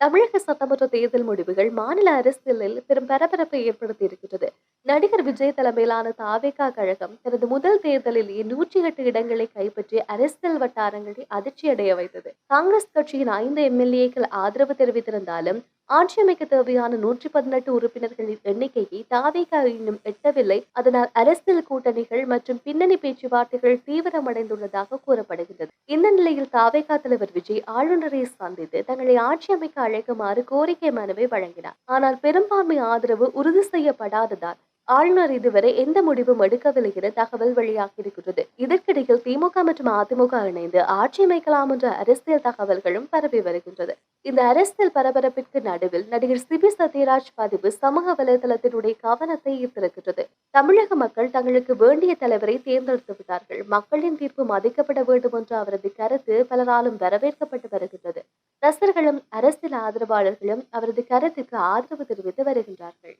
தமிழக சட்டமன்ற தேர்தல் முடிவுகள் மாநில அரசியலில் பெரும் பரபரப்பை ஏற்படுத்தி இருக்கிறது. நடிகர் விஜய் தலைமையிலான தாவேகா கழகம் தனது முதல் தேர்தலிலேயே 108 இடங்களை கைப்பற்றி அரசியல் வட்டாரங்களை அதிர்ச்சியடைய வைத்தது. காங்கிரஸ் கட்சியின் 5 எம்எல்ஏக்கள் ஆதரவு தெரிவித்திருந்தாலும் ஆட்சி அமைக்க தேவையான 118 உறுப்பினர்களின் எண்ணிக்கையை தாவேகா இன்னும் எட்டவில்லை. அதனால் அரசியல் கூட்டணிகள் மற்றும் பின்னணி பேச்சுவார்த்தைகள் தீவிரமடைந்துள்ளதாக கூறப்படுகின்றது. இந்த நிலையில் தாவேகா தலைவர் விஜய் ஆளுநரை சந்தித்து தங்களை ஆட்சி அமைக்க அழைக்குமாறு கோரிக்கை மனுவை வழங்கினார். ஆனால் பெரும்பான்மை ஆதரவு உறுதி செய்யப்படாததால் ஆளுநர் இதுவரை எந்த முடிவும் எடுக்கவில்லை என தகவல் வெளியாகியிருக்கிறது. இதற்கிடையில் திமுக மற்றும் அதிமுக இணைந்து ஆட்சி அமைக்கலாம் என்ற அரசியல் தகவல்களும் பரவி வருகின்றது. இந்த அரசியல் பரபரப்பிற்கு நடுவில் நடிகர் சிபி சத்யராஜ் பதிவு சமூக வலைதளத்தினுடைய கவனத்தை ஈர்த்திருக்கிறது. தமிழக மக்கள் தங்களுக்கு வேண்டிய தலைவரை தேர்ந்தெடுத்து விட்டார்கள், மக்களின் தீர்ப்பு மதிக்கப்பட வேண்டும் என்ற அவரது கருத்து பலராலும் வரவேற்கப்பட்டு வருகின்றது. ரசிகர்களும் அரசியல் ஆதரவாளர்களும் அவரது கருத்துக்கு ஆதரவு தெரிவித்து வருகின்றார்கள்.